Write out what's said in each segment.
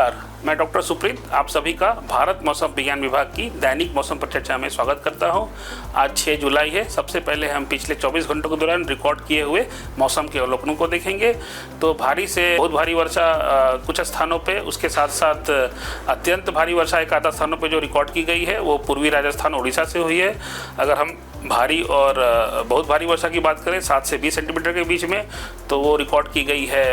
नमस्कार, मैं डॉक्टर सुप्रीत आप सभी का भारत मौसम विज्ञान विभाग की दैनिक मौसम पर चर्चा में स्वागत करता हूं। आज 6 जुलाई है। सबसे पहले हम पिछले 24 घंटों के दौरान रिकॉर्ड किए हुए मौसम के अवलोकनों को देखेंगे। तो भारी से बहुत भारी वर्षा कुछ स्थानों पे, उसके साथ साथ अत्यंत भारी वर्षा एक आधा स्थानों पे जो रिकॉर्ड की गई है वो पूर्वी राजस्थान उड़ीसा से हुई है। अगर हम भारी और बहुत भारी वर्षा की बात करें 7 से 20 सेंटीमीटर के बीच में, तो वो रिकॉर्ड की गई है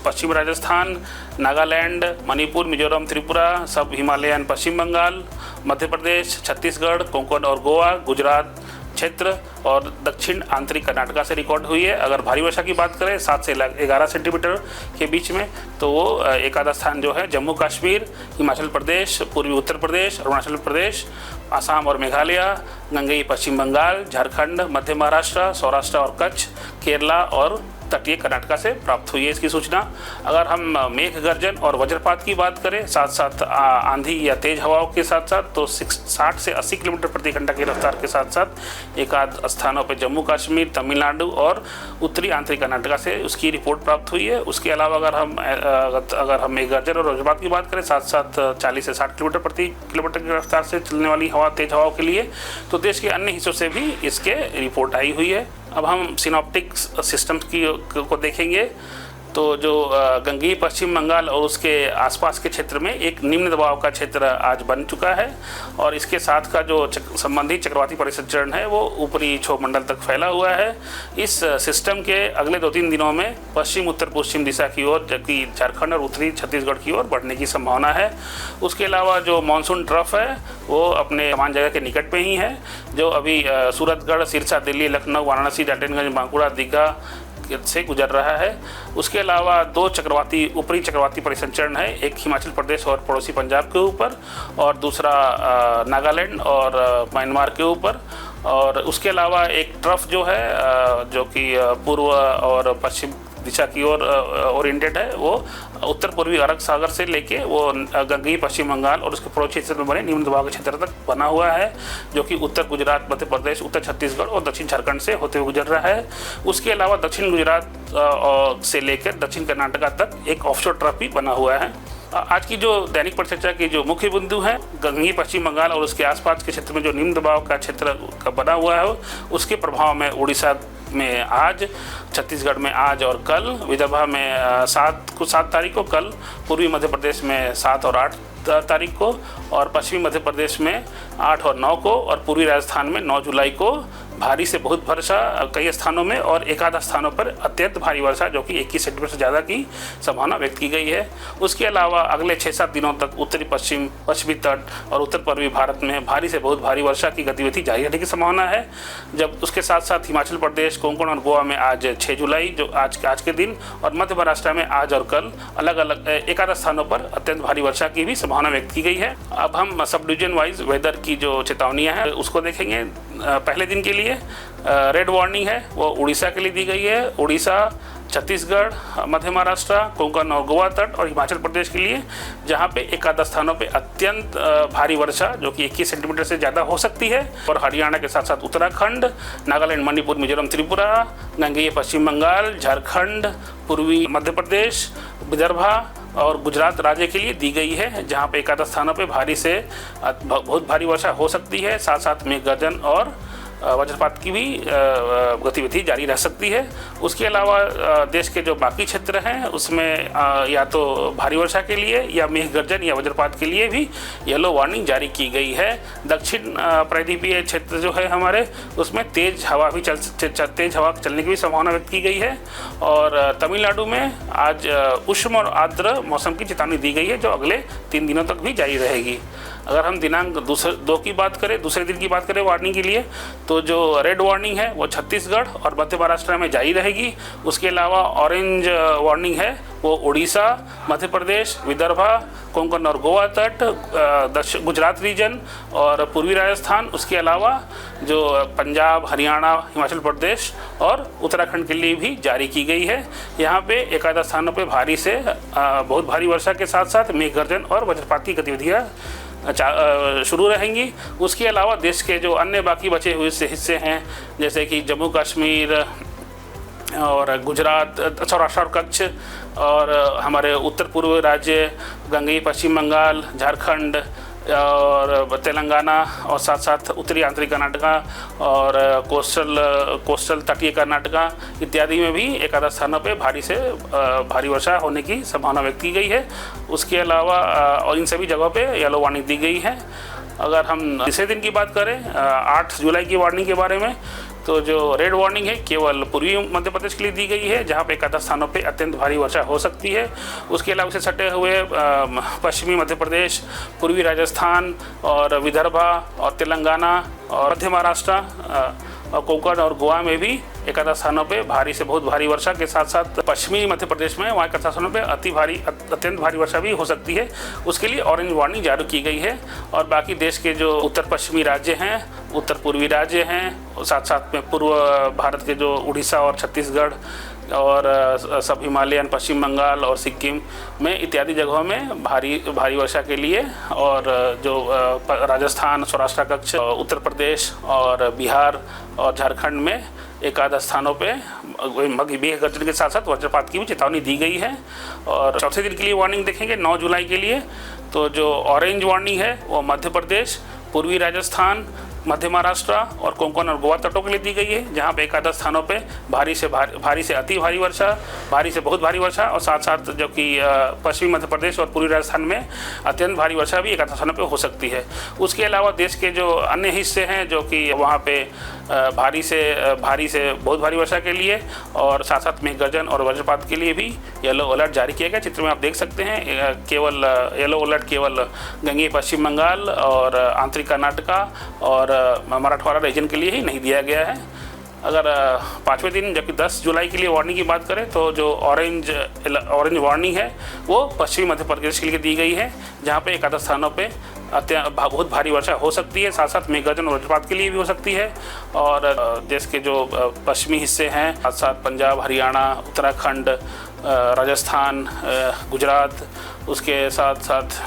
पश्चिम राजस्थान, नागालैंड, मणिपुर, मिजोरम, त्रिपुरा, सब हिमालयन, पश्चिम बंगाल, मध्य प्रदेश, छत्तीसगढ़, कोंकण और गोवा, गुजरात क्षेत्र और दक्षिण आंतरिक कर्नाटका से रिकॉर्ड हुई है। अगर भारी वर्षा की बात करें 7 से 11 सेंटीमीटर के बीच में, तो वो एक आधा स्थान जो है जम्मू कश्मीर, हिमाचल प्रदेश, पूर्वी उत्तर प्रदेश, अरुणाचल प्रदेश, असम और मेघालय, गंगई पश्चिम बंगाल, झारखंड, मध्य महाराष्ट्र, सौराष्ट्र और कच्छ, केरला और तटीय कर्नाटका से प्राप्त हुई है इसकी सूचना। अगर हम मेघ गर्जन और वज्रपात की बात करें साथ साथ आंधी या तेज हवाओं के साथ साथ, तो 60 से 80 किलोमीटर प्रति घंटा की रफ्तार के साथ साथ एक आध स्थानों पर जम्मू कश्मीर, तमिलनाडु और उत्तरी आंतरिक कर्नाटका से उसकी रिपोर्ट प्राप्त हुई है। उसके अलावा अगर हम मेघ गर्जन और वज्रपात की बात करें साथ साथ 40 से 60 किलोमीटर प्रति किलोमीटर की रफ्तार से चलने वाली हवा, तेज हवाओं के लिए, तो देश के अन्य हिस्सों से भी इसके रिपोर्ट आई हुई है। अब हम सिनॉप्टिक सिस्टम्स को देखेंगे। तो जो गंगई पश्चिम बंगाल और उसके आसपास के क्षेत्र में एक निम्न दबाव का क्षेत्र आज बन चुका है और इसके साथ का जो संबंधित चक्रवाती परिसंचरण है वो ऊपरी क्षोभ मंडल तक फैला हुआ है। इस सिस्टम के अगले 2-3 दिनों में पश्चिम उत्तर पश्चिम दिशा की ओर, जबकि झारखंड और उत्तरी छत्तीसगढ़ की ओर बढ़ने की संभावना है। उसके अलावा जो मानसून ट्रफ है वो अपने समान जगह के निकट में ही है, जो अभी सूरतगढ़, सिरसा, दिल्ली, लखनऊ, वाराणसी, डाल्टनगंज, बांकुड़ा, दीघा से गुजर रहा है। उसके अलावा 2 ऊपरी चक्रवाती परिसंचरण है, एक हिमाचल प्रदेश और पड़ोसी पंजाब के ऊपर और दूसरा नागालैंड और म्यांमार के ऊपर। और उसके अलावा एक ट्रफ जो है जो कि पूर्व और पश्चिम दिशा की ओर ओरिएंटेड है, वो उत्तर पूर्वी अरब सागर से लेके वो गंगई पश्चिम बंगाल और उसके पड़ोसी क्षेत्र में बने निम्न दबाव के क्षेत्र तक बना हुआ है, जो कि उत्तर गुजरात, मध्य प्रदेश, उत्तर छत्तीसगढ़ और दक्षिण झारखंड से होते हुए गुजर रहा है। उसके अलावा दक्षिण गुजरात से लेकर दक्षिण कर्नाटका तक एक ऑफशोर ट्रफ भी बना हुआ है। आज की जो दैनिक परिचर्चा की जो मुख्य बिंदु है, गंगई पश्चिम बंगाल और उसके आसपास के क्षेत्र में जो निम्न दबाव का क्षेत्र का बना हुआ है उसके प्रभाव में उड़ीसा में आज, छत्तीसगढ़ में आज और कल, विदर्भ में 7 तारीख को, कल पूर्वी मध्य प्रदेश में 7 और 8 तारीख को, और पश्चिमी मध्य प्रदेश में 8 और 9 को, और पूर्वी राजस्थान में 9 जुलाई को भारी से बहुत वर्षा कई स्थानों में और एक आधा स्थानों पर अत्यंत भारी वर्षा जो कि 21 सेंटीमीटर से ज़्यादा की संभावना व्यक्त की गई है। उसके अलावा अगले 6-7 दिनों तक उत्तरी पश्चिमी तट और उत्तर पूर्वी भारत में भारी से बहुत भारी वर्षा की गतिविधि जारी रहने की संभावना है। जब उसके साथ साथ हिमाचल प्रदेश, कोंकण और गोवा में आज 6 जुलाई जो आज के दिन, और मध्य महाराष्ट्र में आज और कल अलग अलग एक आधा स्थानों पर अत्यंत भारी वर्षा की भी संभावना व्यक्त की गई है। अब हम सब डिवीजन वाइज वेदर की जो चेतावनियाँ हैं उसको देखेंगे। पहले दिन के लिए रेड वार्निंग है वो उड़ीसा के लिए दी गई है। उड़ीसा, छत्तीसगढ़, मध्य महाराष्ट्र, कोंकण और गोवा तट और हिमाचल प्रदेश के लिए, जहां पे एक आधा स्थानों पे अत्यंत भारी वर्षा जो कि 21 सेंटीमीटर से ज़्यादा हो सकती है। और हरियाणा के साथ साथ उत्तराखंड, नागालैंड, मणिपुर, मिजोरम, त्रिपुरा, गंगेय पश्चिम बंगाल, झारखंड, पूर्वी मध्य प्रदेश, विदर्भ और गुजरात राज्य के लिए दी गई है, जहां पे एक आधा स्थानों पे भारी से बहुत भारी वर्षा हो सकती है। साथ साथ में गर्जन और वज्रपात की भी गतिविधि जारी रह सकती है। उसके अलावा देश के जो बाकी क्षेत्र हैं उसमें या तो भारी वर्षा के लिए या मेघ गर्जन या वज्रपात के लिए भी येलो वार्निंग जारी की गई है। दक्षिण प्रायद्वीपीय क्षेत्र जो है हमारे, उसमें तेज हवा चलने की भी संभावना व्यक्त की गई है। और तमिलनाडु में आज उष्ण और आर्द्र मौसम की चेतावनी दी गई है जो अगले 3 दिनों तक भी जारी रहेगी। अगर हम दिनांक 2 की बात करें, दूसरे दिन की बात करें वार्निंग के लिए, तो जो रेड वार्निंग है वो छत्तीसगढ़ और मध्य महाराष्ट्र में जारी रहेगी। उसके अलावा ऑरेंज वार्निंग है वो उड़ीसा, मध्य प्रदेश, विदर्भ, कोंकण और गोवा तट, गुजरात रीजन और पूर्वी राजस्थान। उसके अलावा जो पंजाब, हरियाणा, हिमाचल प्रदेश और उत्तराखंड के लिए भी जारी की गई है। यहाँ पे एक आधा स्थानों पे भारी से बहुत भारी वर्षा के साथ साथ मेघ गर्जन और वज्रपात की गतिविधियाँ शुरू रहेंगी। उसके अलावा देश के जो अन्य बाकी बचे हुए हिस्से हैं, जैसे कि जम्मू कश्मीर, और गुजरात, सौराष्ट्र और कच्छ, और हमारे उत्तर पूर्व राज्य गंगई, पश्चिम बंगाल, झारखंड और तेलंगाना, और साथ साथ उत्तरी आंतरिक कर्नाटका और कोस्टल तटीय कर्नाटका इत्यादि में भी एक आधा स्थानों पे भारी से भारी वर्षा होने की संभावना व्यक्त की गई है। उसके अलावा और इन सभी जगहों पे येलो वार्निंग दी गई है। अगर हम तीसरे दिन की बात करें 8 जुलाई की वार्निंग के बारे में, तो जो रेड वार्निंग है केवल पूर्वी मध्य प्रदेश के लिए दी गई है, जहां पे एक आधा स्थानों पे अत्यंत भारी वर्षा हो सकती है। उसके अलावा से सटे हुए पश्चिमी मध्य प्रदेश, पूर्वी राजस्थान और विदर्भा और तेलंगाना और मध्य महाराष्ट्र और कोंकण और गोवा में भी एक आधा स्थानों पे भारी से बहुत भारी वर्षा के साथ साथ पश्चिमी मध्य प्रदेश में वहाँ एक आधा स्थानों पे अत्यंत भारी वर्षा भी हो सकती है। उसके लिए ऑरेंज वार्निंग जारी की गई है। और बाकी देश के जो उत्तर पश्चिमी राज्य हैं, उत्तर पूर्वी राज्य हैं, साथ साथ में पूर्व भारत के जो उड़ीसा और छत्तीसगढ़ और सब हिमालयन, पश्चिम बंगाल और सिक्किम में इत्यादि जगहों में भारी वर्षा के लिए, और जो राजस्थान, सौराष्ट्र कच्छ, उत्तर प्रदेश और बिहार और झारखंड में एक आधा स्थानों पे मेघ गर्जन के साथ साथ वज्रपात की भी चेतावनी दी गई है। और चौथे दिन के लिए वार्निंग देखेंगे 9 जुलाई के लिए, तो जो ऑरेंज वार्निंग है वो मध्य प्रदेश, पूर्वी राजस्थान, मध्य महाराष्ट्र और कोंकण और गोवा तटों के लिए दी गई है, जहां पे एक आधा स्थानों पे भारी से अति भारी वर्षा, भारी से बहुत भारी वर्षा, और साथ साथ जो कि पश्चिमी मध्य प्रदेश और पूर्वी राजस्थान में अत्यंत भारी वर्षा भी एक आधा स्थानों पे हो सकती है। उसके अलावा देश के जो अन्य हिस्से हैं जो कि वहाँ पे भारी से बहुत भारी वर्षा के लिए और साथ साथ मेघ गर्जन और वज्रपात के लिए भी येलो अलर्ट जारी किया गया। चित्र में आप देख सकते हैं केवल येलो अलर्ट केवल गंगेय पश्चिम बंगाल और आंतरिक कर्नाटका और मराठवाड़ा रीजन के लिए ही नहीं दिया गया है। अगर पाँचवें दिन जबकि 10 जुलाई के लिए वार्निंग की बात करें, तो जो ऑरेंज वार्निंग है वो पश्चिमी मध्य प्रदेश के लिए दी गई है, जहाँ पे एक आधा स्थानों पे बहुत भारी वर्षा हो सकती है, साथ साथ मेघगर्जन और वज्रपात के लिए भी हो सकती है। और देश के जो पश्चिमी हिस्से हैं, साथ साथ पंजाब, हरियाणा, उत्तराखंड, राजस्थान, गुजरात, उसके साथ साथ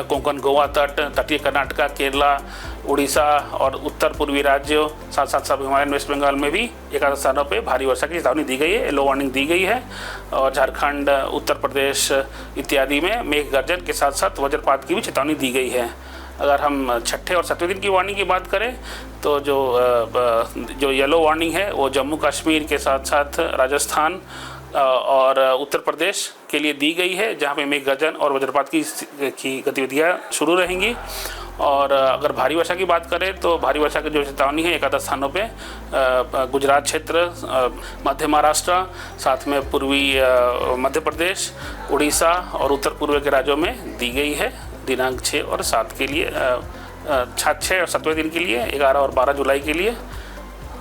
कोंकण, गोवा तट, तटीय कर्नाटका, केरला, उड़ीसा और उत्तर पूर्वी राज्यों, साथ साथ सब हिमालयन, वेस्ट बंगाल में भी एक आध स्थानों पे भारी वर्षा की चेतावनी दी गई है, येलो वार्निंग दी गई है। और झारखंड, उत्तर प्रदेश इत्यादि में मेघ गर्जन के साथ साथ वज्रपात की भी चेतावनी दी गई है। अगर हम छठे और सातवें दिन की वार्निंग की बात करें, तो जो येलो वार्निंग है वो जम्मू कश्मीर के साथ साथ राजस्थान और उत्तर प्रदेश के लिए दी गई है, जहाँ पे मेघ गर्जन और वज्रपात की गतिविधियाँ शुरू रहेंगी। और अगर भारी वर्षा की बात करें, तो भारी वर्षा की जो चेतावनी है एक आधा स्थानों पे गुजरात क्षेत्र, मध्य महाराष्ट्र, साथ में पूर्वी मध्य प्रदेश, उड़ीसा और उत्तर पूर्व के राज्यों में दी गई है दिनांक 6 और 7 के लिए, 6 और 7वें दिन के लिए, 11 और 12 जुलाई के लिए।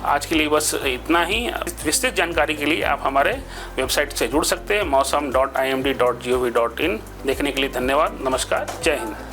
आज के लिए बस इतना ही। विस्तृत जानकारी के लिए आप हमारे वेबसाइट से जुड़ सकते हैं, mausam.imd.gov.in। देखने के लिए धन्यवाद। नमस्कार, जय हिंद।